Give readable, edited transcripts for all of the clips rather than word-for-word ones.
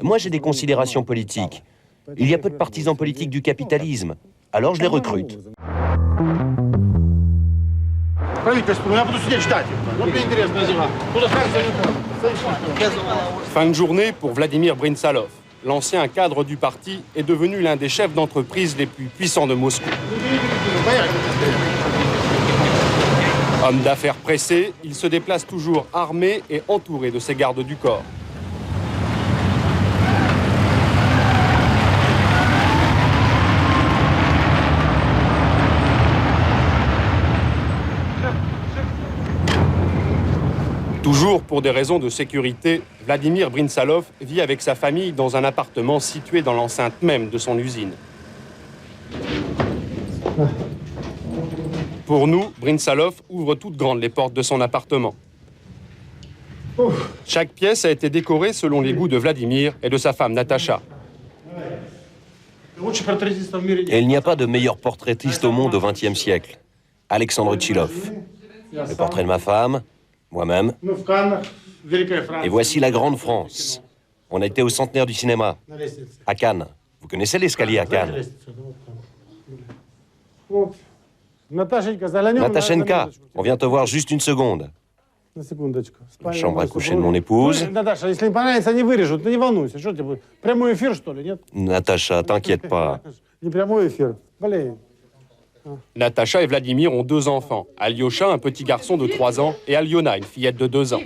Moi, j'ai des considérations politiques. Il y a peu de partisans politiques du capitalisme, alors je les recrute. Fin de journée pour Vladimir Brinsalov. L'ancien cadre du parti est devenu l'un des chefs d'entreprise les plus puissants de Moscou. Homme d'affaires pressé, il se déplace toujours armé et entouré de ses gardes du corps. Toujours pour des raisons de sécurité, Vladimir Brinsalov vit avec sa famille dans un appartement situé dans l'enceinte même de son usine. Pour nous, Brinsalov ouvre toutes grandes les portes de son appartement. Chaque pièce a été décorée selon les goûts de Vladimir et de sa femme Natacha. Et il n'y a pas de meilleur portraitiste au monde au XXe siècle. Alexandre Tchilov. Le portrait de ma femme, moi-même. Et voici la grande France. On a été au centenaire du cinéma, à Cannes. Vous connaissez l'escalier à Cannes? Natachenka, on vient te voir juste une seconde. La chambre à coucher de mon épouse. Natacha, t'inquiète pas. Natacha et Vladimir ont 2 enfants. Alyosha, un petit garçon de 3 ans, et Alyona, une fillette de 2 ans.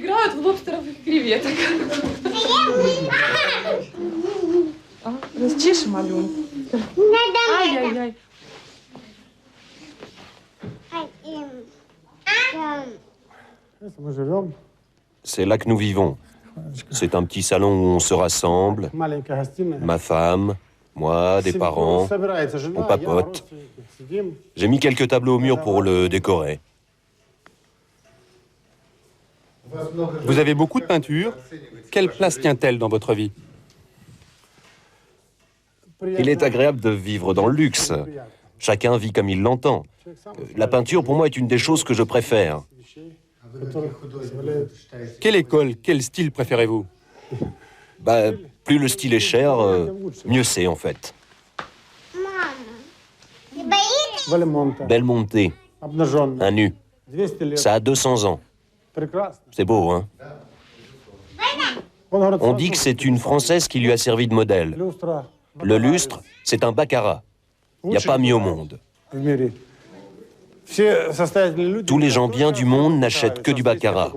C'est là que nous vivons. C'est un petit salon où on se rassemble. Ma femme, moi, des parents, on papote. J'ai mis quelques tableaux au mur pour le décorer. Vous avez beaucoup de peinture. Quelle place tient-elle dans votre vie? Il est agréable de vivre dans le luxe. Chacun vit comme il l'entend. La peinture, pour moi, est une des choses que je préfère. Quelle école, quel style préférez-vous? Plus le style est cher, mieux c'est en fait. Belmonte, un nu. Ça a 200 ans. C'est beau, hein? On dit que c'est une Française qui lui a servi de modèle. Le lustre, c'est un baccarat. Il n'y a pas mieux au monde. Tous les gens bien du monde n'achètent que du baccarat.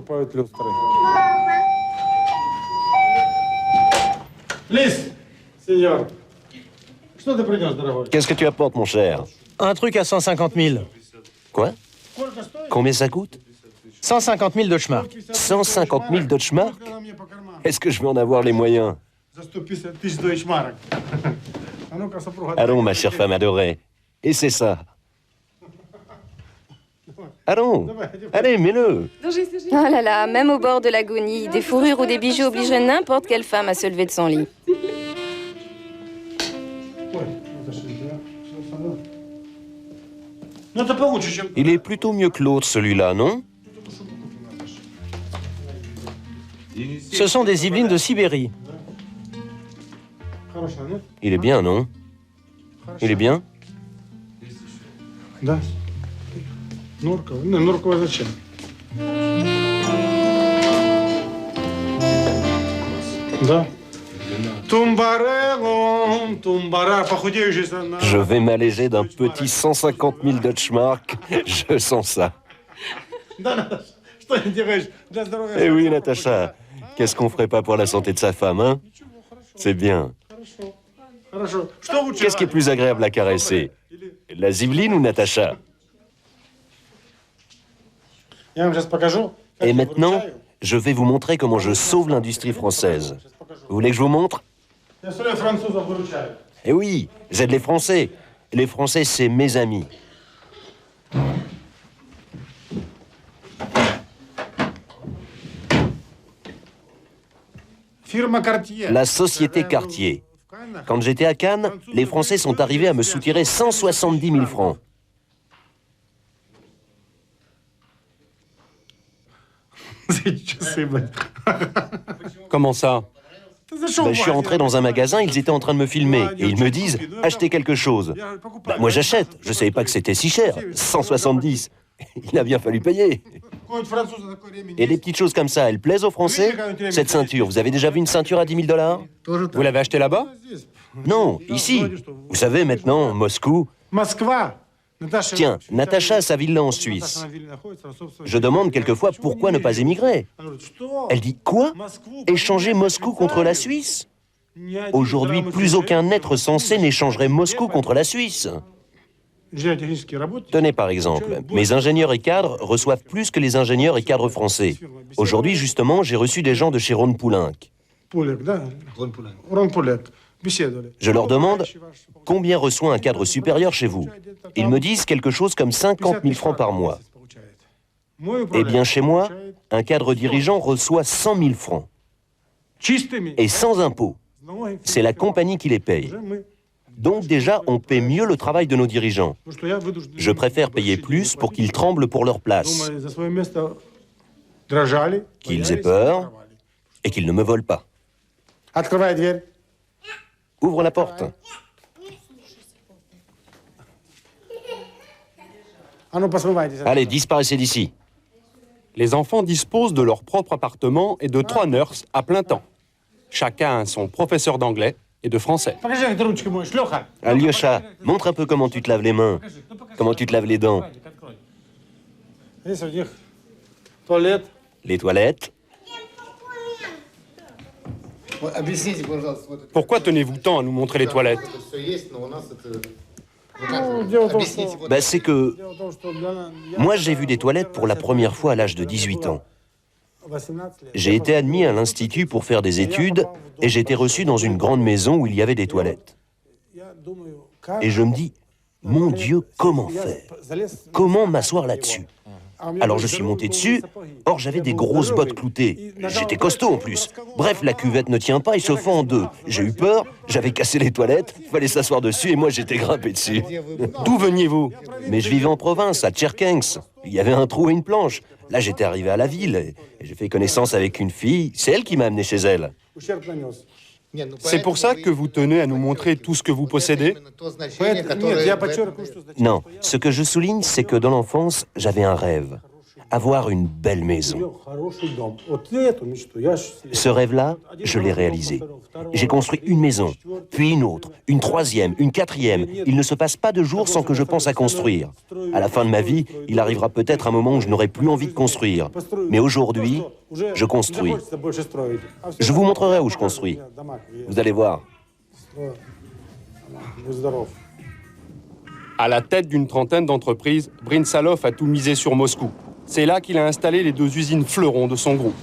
Qu'est-ce que tu apportes, mon cher? Un truc à 150 000. Quoi? Combien ça coûte? 150 000 Deutschmark. 150 000 Deutschmark? Est-ce que je vais en avoir les moyens? Allons, ma chère femme adorée. Et c'est ça. Allons, allez, mets-le. Oh là là, même au bord de l'agonie, des fourrures ou des bijoux obligeraient n'importe quelle femme à se lever de son lit. Il est plutôt mieux que l'autre, celui-là, non? Ce sont des Yvelines de Sibérie. Il est bien, non? Il est bien? Je vais m'alléger d'un petit 150 000 Deutschmark. Je sens ça. Eh oui, Natacha. Qu'est-ce qu'on ferait pas pour la santé de sa femme, hein? C'est bien. Qu'est-ce qui est plus agréable à caresser? La Yveline ou Natacha? Et maintenant, je vais vous montrer comment je sauve l'industrie française. Vous voulez que je vous montre? Eh oui, j'aide les Français. Les Français, c'est mes amis. La société Cartier. Quand j'étais à Cannes, les Français sont arrivés à me soutirer 170 000 francs. Comment ça? Ben, je suis rentré dans un magasin, ils étaient en train de me filmer et ils me disent « Achetez quelque chose ». Ben, moi j'achète, je ne savais pas que c'était si cher, 170. Il a bien fallu payer. Et des petites choses comme ça, elles plaisent aux Français? Cette ceinture, vous avez déjà vu une ceinture à 10 000 $? Vous l'avez achetée là-bas? Non, ici. Vous savez maintenant, Moscou. Tiens, Natacha a sa villa en Suisse. Je demande quelquefois pourquoi ne pas émigrer. Elle dit quoi? Échanger Moscou contre la Suisse? Aujourd'hui, plus aucun être censé n'échangerait Moscou contre la Suisse. Tenez par exemple, mes ingénieurs et cadres reçoivent plus que les ingénieurs et cadres français. Aujourd'hui, justement, j'ai reçu des gens de chez Ron Poulenc. Je leur demande combien reçoit un cadre supérieur chez vous. Ils me disent quelque chose comme 50 000 francs par mois. Eh bien, chez moi, un cadre dirigeant reçoit 100 000 francs. Et sans impôts. C'est la compagnie qui les paye. Donc déjà, on paie mieux le travail de nos dirigeants. Je préfère payer plus pour qu'ils tremblent pour leur place, qu'ils aient peur et qu'ils ne me volent pas. Ouvre la porte. Allez, disparaissez d'ici. Les enfants disposent de leur propre appartement et de 3 nurses à plein temps. Chacun a son professeur d'anglais et de français. Alyosha, montre un peu comment tu te laves les mains, comment tu te laves les dents. Les toilettes. Pourquoi tenez-vous tant à nous montrer les toilettes? Ben, c'est que moi j'ai vu des toilettes pour la première fois à l'âge de 18 ans. J'ai été admis à l'Institut pour faire des études et j'ai été reçu dans une grande maison où il y avait des toilettes. Et je me dis, mon Dieu, comment faire? Comment m'asseoir là-dessus? Alors je suis monté dessus, or j'avais des grosses bottes cloutées. J'étais costaud en plus. Bref, la cuvette ne tient pas et se fend en deux. J'ai eu peur, j'avais cassé les toilettes, il fallait s'asseoir dessus et moi j'étais grimpé dessus. D'où veniez-vous? Mais je vivais en province, à Tcherkensk. Il y avait un trou et une planche. Là j'étais arrivé à la ville et j'ai fait connaissance avec une fille. C'est elle qui m'a amené chez elle. C'est pour ça que vous tenez à nous montrer tout ce que vous possédez? Non, ce que je souligne, c'est que dans l'enfance, j'avais un rêve. Avoir une belle maison. Ce rêve-là, je l'ai réalisé. J'ai construit une maison, puis une autre, une troisième, une quatrième. Il ne se passe pas de jour sans que je pense à construire. À la fin de ma vie, il arrivera peut-être un moment où je n'aurai plus envie de construire. Mais aujourd'hui, je construis. Je vous montrerai où je construis. Vous allez voir. À la tête d'une trentaine d'entreprises, Brinsalov a tout misé sur Moscou. C'est là qu'il a installé les 2 usines fleurons de son groupe.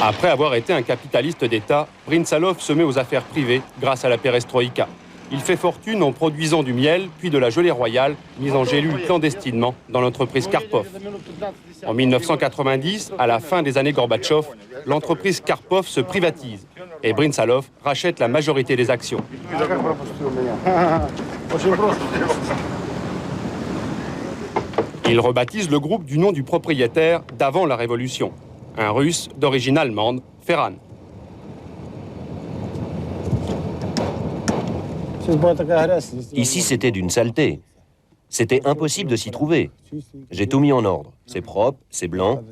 Après avoir été un capitaliste d'État, Brinsalov se met aux affaires privées grâce à la perestroïka. Il fait fortune en produisant du miel, puis de la gelée royale, mise en gélule clandestinement dans l'entreprise Karpov. En 1990, à la fin des années Gorbatchev, l'entreprise Karpov se privatise et Brinsalov rachète la majorité des actions. Il rebaptise le groupe du nom du propriétaire d'avant la Révolution, un Russe d'origine allemande, Ferran. Ici, c'était d'une saleté. C'était impossible de s'y trouver. J'ai tout mis en ordre. C'est propre, c'est blanc.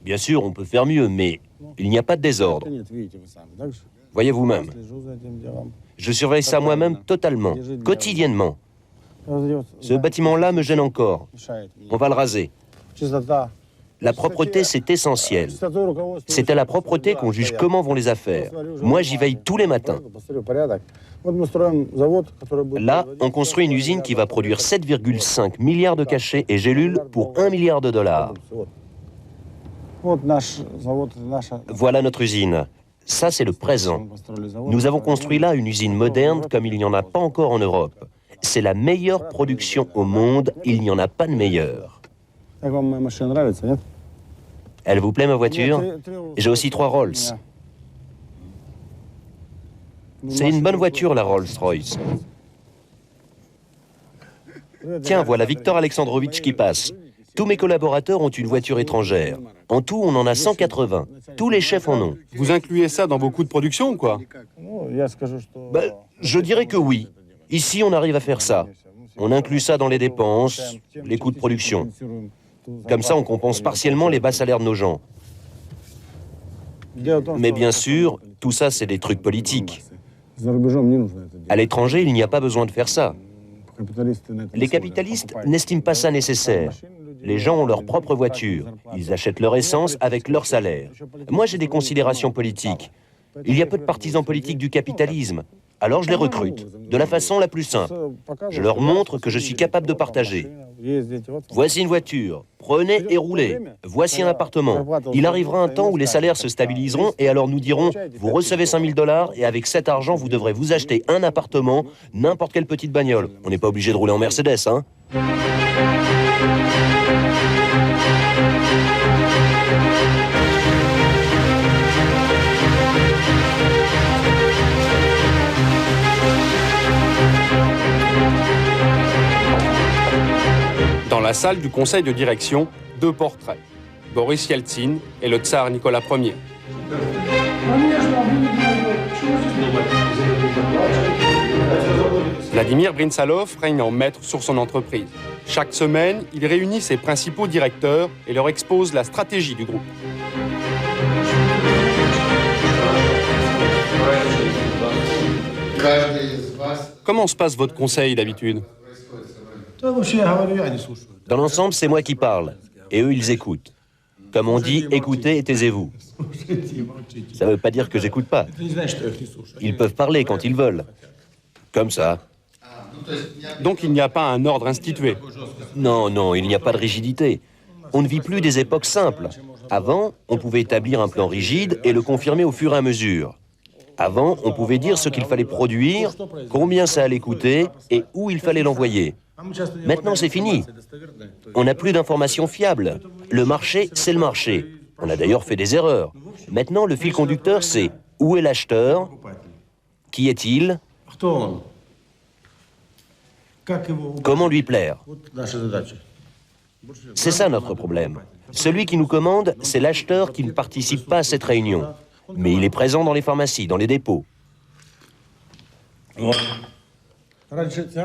Bien sûr, on peut faire mieux, mais il n'y a pas de désordre. Voyez vous-même. Je surveille ça moi-même totalement, quotidiennement. Ce bâtiment-là me gêne encore. On va le raser. La propreté, c'est essentiel. C'est à la propreté qu'on juge comment vont les affaires. Moi, j'y veille tous les matins. Là, on construit une usine qui va produire 7,5 milliards de cachets et gélules pour 1 milliard de dollars. Voilà notre usine. Ça, c'est le présent. Nous avons construit là une usine moderne comme il n'y en a pas encore en Europe. C'est la meilleure production au monde, il n'y en a pas de meilleure. Elle vous plaît, ma voiture? J'ai aussi 3 Rolls. C'est une bonne voiture, la Rolls-Royce. Tiens, voilà Victor Alexandrovitch qui passe. Tous mes collaborateurs ont une voiture étrangère. En tout, on en a 180. Tous les chefs en ont. Vous incluez ça dans vos coûts de production ou quoi? Je dirais que oui. Ici, on arrive à faire ça. On inclut ça dans les dépenses, les coûts de production. Comme ça, on compense partiellement les bas salaires de nos gens. Mais bien sûr, tout ça, c'est des trucs politiques. À l'étranger, il n'y a pas besoin de faire ça. Les capitalistes n'estiment pas ça nécessaire. Les gens ont leur propre voiture. Ils achètent leur essence avec leur salaire. Moi, j'ai des considérations politiques. Il y a peu de partisans politiques du capitalisme. Alors je les recrute, de la façon la plus simple. Je leur montre que je suis capable de partager. Voici une voiture, prenez et roulez. Voici un appartement. Il arrivera un temps où les salaires se stabiliseront et alors nous dirons, vous recevez 5 000 $ et avec cet argent, vous devrez vous acheter un appartement, n'importe quelle petite bagnole. On n'est pas obligé de rouler en Mercedes, hein. Dans la salle du conseil de direction, 2 portraits. Boris Yeltsin et le tsar Nicolas Ier. Vladimir Brintzalov règne en maître sur son entreprise. Chaque semaine, il réunit ses principaux directeurs et leur expose la stratégie du groupe. Comment se passe votre conseil d'habitude? Dans l'ensemble, c'est moi qui parle, et eux, ils écoutent. Comme on dit, écoutez et taisez-vous. Ça ne veut pas dire que j'écoute pas. Ils peuvent parler quand ils veulent. Comme ça. Donc il n'y a pas un ordre institué. Non, non, il n'y a pas de rigidité. On ne vit plus des époques simples. Avant, on pouvait établir un plan rigide et le confirmer au fur et à mesure. Avant, on pouvait dire ce qu'il fallait produire, combien ça allait coûter et où il fallait l'envoyer. Maintenant, c'est fini. On n'a plus d'informations fiables. Le marché, c'est le marché. On a d'ailleurs fait des erreurs. Maintenant, le fil conducteur, c'est où est l'acheteur? Qui est-il? Comment lui plaire? C'est ça notre problème. Celui qui nous commande, c'est l'acheteur qui ne participe pas à cette réunion. Mais il est présent dans les pharmacies, dans les dépôts.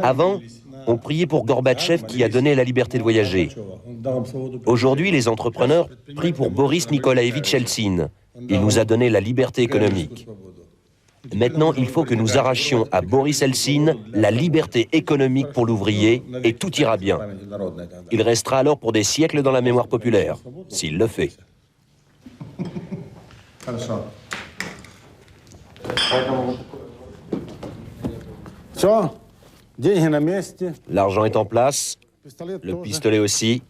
Avant, on priait pour Gorbatchev qui a donné la liberté de voyager. Aujourd'hui, les entrepreneurs prient pour Boris Nikolaevitch Yeltsin. Il nous a donné la liberté économique. Maintenant, il faut que nous arrachions à Boris Yeltsin la liberté économique pour l'ouvrier et tout ira bien. Il restera alors pour des siècles dans la mémoire populaire, s'il le fait. L'argent est en place, le pistolet aussi.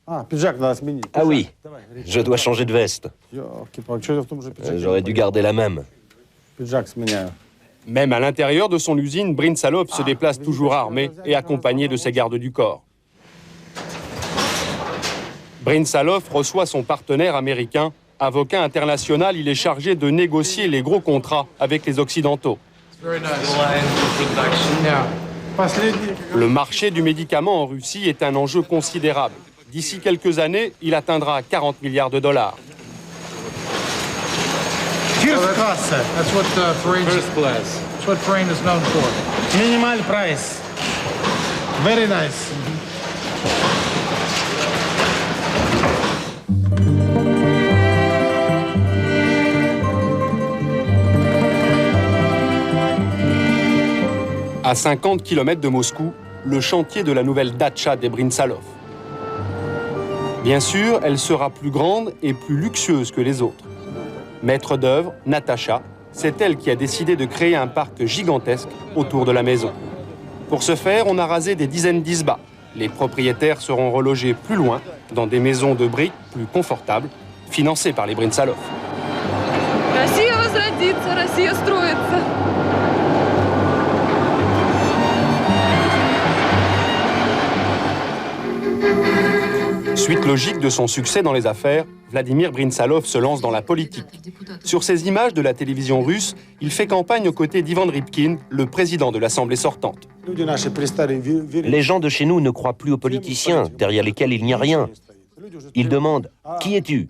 Ah oui, je dois changer de veste. J'aurais dû garder la même. Même à l'intérieur de son usine, Brintzalov se déplace toujours armé et accompagné de ses gardes du corps. Brintzalov reçoit son partenaire américain. Avocat international, il est chargé de négocier les gros contrats avec les Occidentaux. Le marché du médicament en Russie est un enjeu considérable. D'ici quelques années, il atteindra 40 milliards de $. First class, that's what First class. That's what Frayne is known for. Minimal price. Very nice. À 50 km de Moscou, le chantier de la nouvelle datcha des Brintzalov. Bien sûr, elle sera plus grande et plus luxueuse que les autres. Maître d'œuvre, Natacha, c'est elle qui a décidé de créer un parc gigantesque autour de la maison. Pour ce faire, on a rasé des dizaines d'isbas. Les propriétaires seront relogés plus loin, dans des maisons de briques plus confortables, financées par les Brintzalov. Россия возродится, Россия строится. Suite logique de son succès dans les affaires, Vladimir Brynsalov se lance dans la politique. Sur ces images de la télévision russe, il fait campagne aux côtés d'Ivan Rybkin, le président de l'Assemblée sortante. Les gens de chez nous ne croient plus aux politiciens, derrière lesquels il n'y a rien. Ils demandent « Qui es-tu ?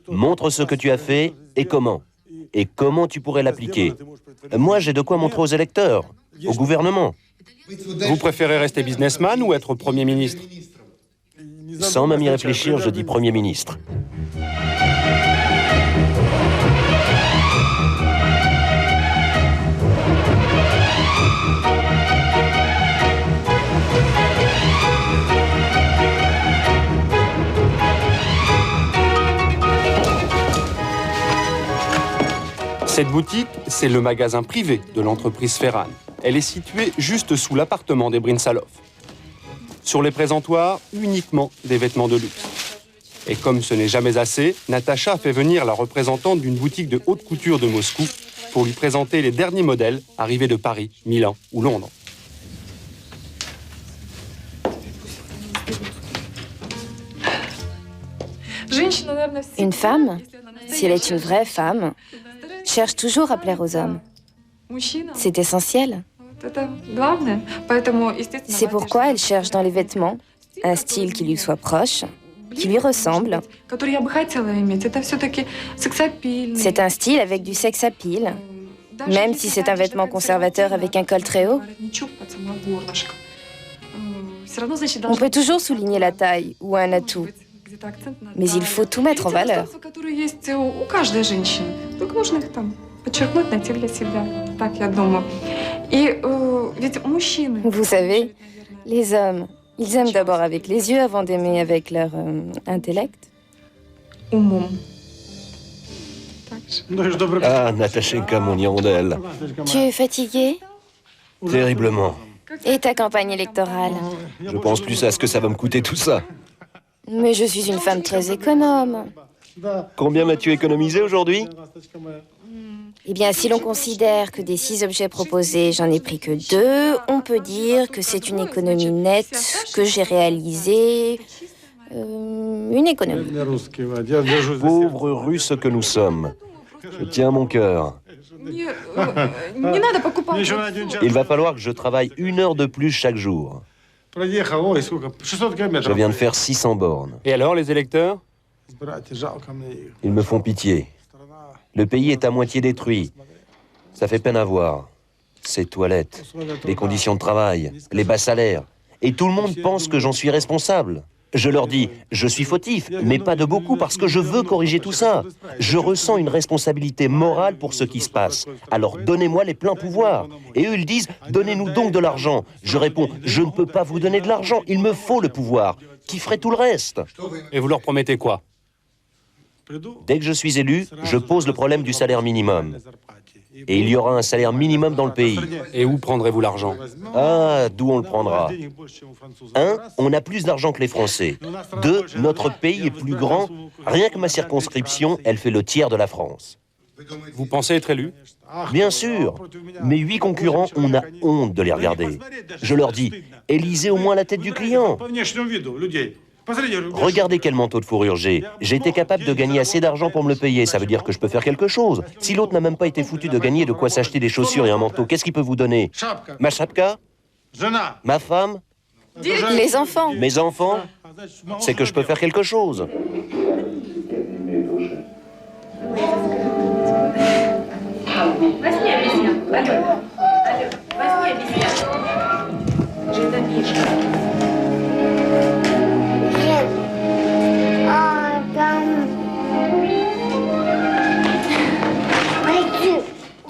Montre ce que tu as fait et comment. Et comment tu pourrais l'appliquer. Moi, j'ai de quoi montrer aux électeurs, au gouvernement. » Vous préférez rester businessman ou être Premier ministre? Sans même y réfléchir, je dis Premier ministre. Cette boutique, c'est le magasin privé de l'entreprise Ferran. Elle est située juste sous l'appartement des Brynsalov. Sur les présentoirs, uniquement des vêtements de luxe. Et comme ce n'est jamais assez, Natacha fait venir la représentante d'une boutique de haute couture de Moscou pour lui présenter les derniers modèles arrivés de Paris, Milan ou Londres. Une femme, si elle est une vraie femme, cherche toujours à plaire aux hommes. C'est essentiel. C'est pourquoi elle cherche dans les vêtements un style qui lui soit proche, qui lui ressemble. C'est un style avec du sex appeal, même si c'est un vêtement conservateur avec un col très haut. On peut toujours souligner la taille ou un atout, mais il faut tout mettre en valeur. Vous savez, les hommes, ils aiment d'abord avec les yeux avant d'aimer avec leur intellect. Ah, Natachenka, mon hirondelle. Tu es fatigué? Terriblement. Et ta campagne électorale? Je pense plus à ce que ça va me coûter tout ça. Mais je suis une femme très économe. Combien m'as-tu économisé aujourd'hui? Eh bien, si l'on considère que des 6 objets proposés, j'en ai pris que 2, on peut dire que c'est une économie nette que j'ai réalisée. Une économie. Pauvres Russes que nous sommes. Je tiens à mon cœur. Il va falloir que je travaille 1 heure de plus chaque jour. Je viens de faire 600 bornes. Et alors, les électeurs? Ils me font pitié. Le pays est à moitié détruit. Ça fait peine à voir. Ces toilettes, les conditions de travail, les bas salaires. Et tout le monde pense que j'en suis responsable. Je leur dis, je suis fautif, mais pas de beaucoup parce que je veux corriger tout ça. Je ressens une responsabilité morale pour ce qui se passe. Alors donnez-moi les pleins pouvoirs. Et eux, ils disent, donnez-nous donc de l'argent. Je réponds, je ne peux pas vous donner de l'argent, il me faut le pouvoir. Qui ferait tout le reste? Et vous leur promettez quoi? Dès que je suis élu, je pose le problème du salaire minimum. Et il y aura un salaire minimum dans le pays. Et où prendrez-vous l'argent? Ah, d'où on le prendra? 1, on a plus d'argent que les Français. 2, notre pays est plus grand. Rien que ma circonscription, elle fait le tiers de la France. Vous pensez être élu? Bien sûr. Mes 8 concurrents, on a honte de les regarder. Je leur dis, élisez au moins la tête du client. Regardez quel manteau de fourrure j'ai. J'ai été capable de gagner assez d'argent pour me le payer. Ça veut dire que je peux faire quelque chose. Si l'autre n'a même pas été foutu de gagner de quoi s'acheter des chaussures et un manteau, qu'est-ce qu'il peut vous donner? Ma chapka? Ma femme? Les enfants. Mes enfants? C'est que je peux faire quelque chose.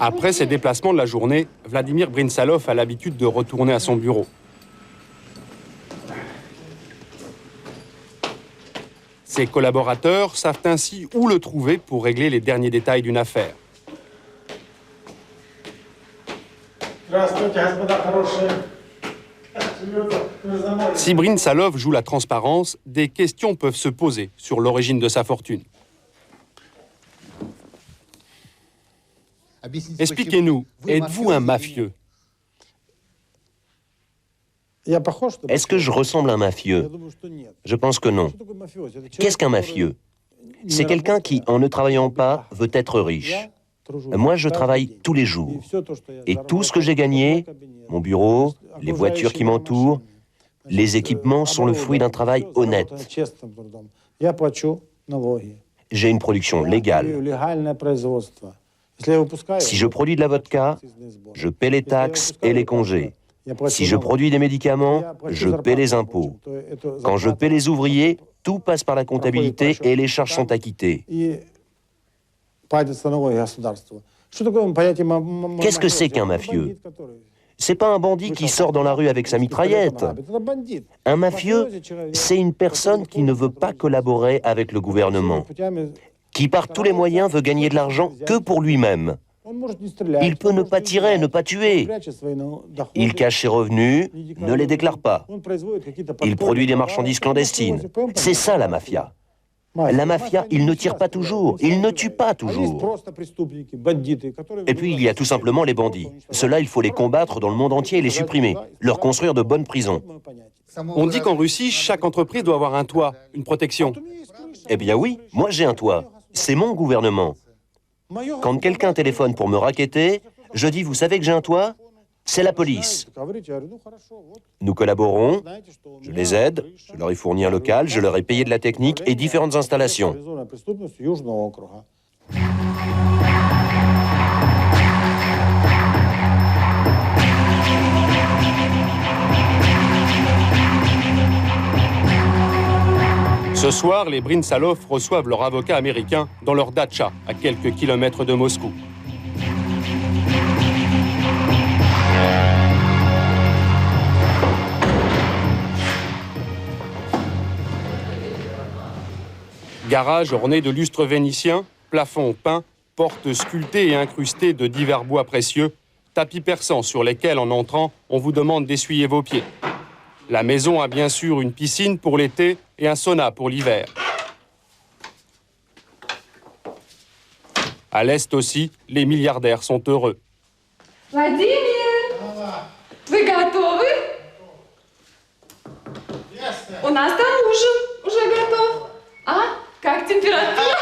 Après ses déplacements de la journée, Vladimir Brynsalov a l'habitude de retourner à son bureau. Ses collaborateurs savent ainsi où le trouver pour régler les derniers détails d'une affaire. Si Brynsalov joue la transparence, des questions peuvent se poser sur l'origine de sa fortune. Expliquez-nous, êtes-vous un mafieux? Est-ce que je ressemble à un mafieux? Je pense que non. Qu'est-ce qu'un mafieux? C'est quelqu'un qui, en ne travaillant pas, veut être riche. Moi, je travaille tous les jours. Et tout ce que j'ai gagné, mon bureau, les voitures qui m'entourent, les équipements sont le fruit d'un travail honnête. J'ai une production légale. Si je produis de la vodka, je paie les taxes et les congés. Si je produis des médicaments, je paie les impôts. Quand je paie les ouvriers, tout passe par la comptabilité et les charges sont acquittées. Qu'est-ce que c'est qu'un mafieux? C'est pas un bandit qui sort dans la rue avec sa mitraillette. Un mafieux, c'est une personne qui ne veut pas collaborer avec le gouvernement, qui par tous les moyens veut gagner de l'argent que pour lui-même. Il peut ne pas tirer, ne pas tuer. Il cache ses revenus, ne les déclare pas. Il produit des marchandises clandestines. C'est ça la mafia. La mafia, il ne tire pas toujours, il ne tue pas toujours. Et puis il y a tout simplement les bandits. Ceux-là, il faut les combattre dans le monde entier et les supprimer, leur construire de bonnes prisons. On dit qu'en Russie, chaque entreprise doit avoir un toit, une protection. Eh bien oui, moi j'ai un toit. C'est mon gouvernement. Quand quelqu'un téléphone pour me racketter, je dis, vous savez que j'ai un toit? C'est la police. Nous collaborons, je les aide, je leur ai fourni un local, je leur ai payé de la technique et différentes installations. Ce soir, les Brinsalov reçoivent leur avocat américain dans leur datcha, à quelques kilomètres de Moscou. Garage orné de lustres vénitiens, plafond peint, portes sculptées et incrustées de divers bois précieux, tapis persans sur lesquels, en entrant, on vous demande d'essuyer vos pieds. La maison a bien sûr une piscine pour l'été et un sauna pour l'hiver. À l'est aussi, les milliardaires sont heureux. Vladimir, вы готовы? У нас там ужин уже готов. А? Как температура?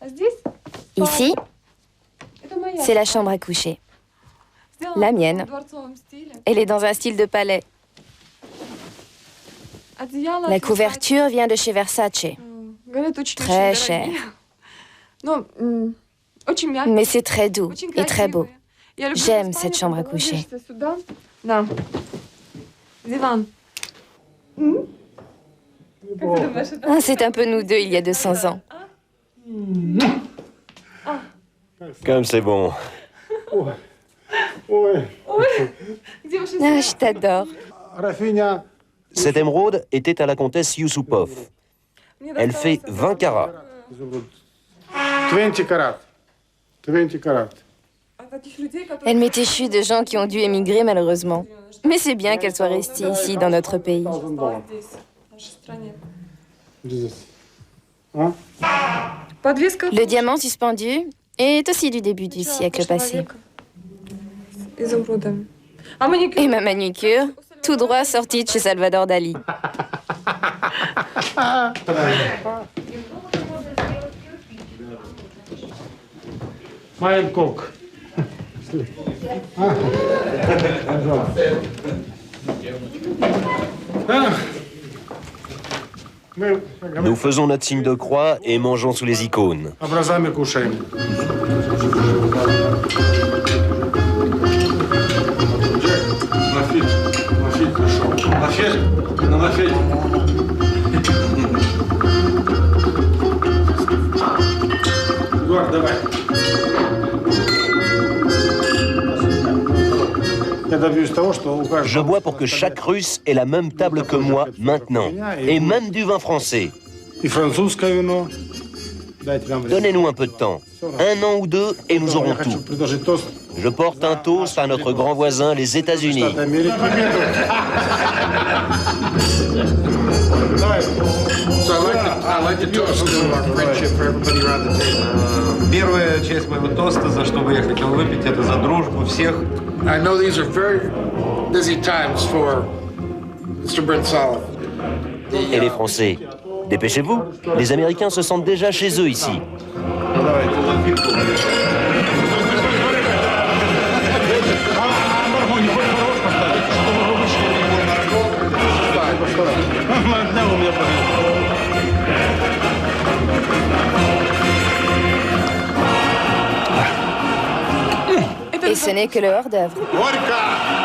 А здесь? Ici, Это моя. c'est la chambre à coucher. Сделана La mienne. в дворцовом стиле. Elle est dans un style de palais. Одеяло La от couverture vient de chez Versace. Versace. Говорят, очень Très дорогие. cher. Ну, очень мягкие. Mais c'est très doux Очень et très beau. красивые. Я люблю J'aime в спальне, cette chambre à когда coucher. ложишься сюда. Да. Диван. Как ты думаешь, это? Ah, c'est un peu nous deux il y a 200 ans. Comme c'est bon. Где ваши Ah, je t'adore. Cette émeraude était à la comtesse Yusupov. Мне Elle досталось fait это 20 carats. 20 карат. 20 карат. от таких людей, которые... Elle m'est échue de gens qui ont dû émigrer malheureusement. Mais c'est bien qu'elle soit restée ici, dans notre pays. осталось здесь, в нашей стране. Здесь. А? Подвеска Le diamant suspendu est aussi du début du siècle passé. С изумрудами. А маникюр? Et ma manucure, tout droit sortie de chez Salvador Dali. Майен Кок. Nous faisons notre signe de croix et mangeons sous les icônes. Образами кушаем. Лафит. Лафит пришел. Лафит. На лафете. Эдуард, давай. Я добьюсь того, что у каждого... Je bois pour que chaque Russe ait la même table que moi maintenant. Et même du vin français. И французское вино. Дайте нам время. Donnez-nous un peu de temps. Un an ou deux et nous aurons Я хочу tout. предложить тост. Je porte un toast à notre grand voisin, les États-Unis. Штаты Америки. Давай. So I like to toast friendship for everybody around the table. Первая часть моего тоста, за что бы я хотел выпить, это за дружбу всех. I know these are very busy times for Mr. Brinsalov. Et les Français? Dépêchez-vous, les Américains se sentent déjà chez eux ici. Et ce n'est que le hors-d'œuvre. Горько!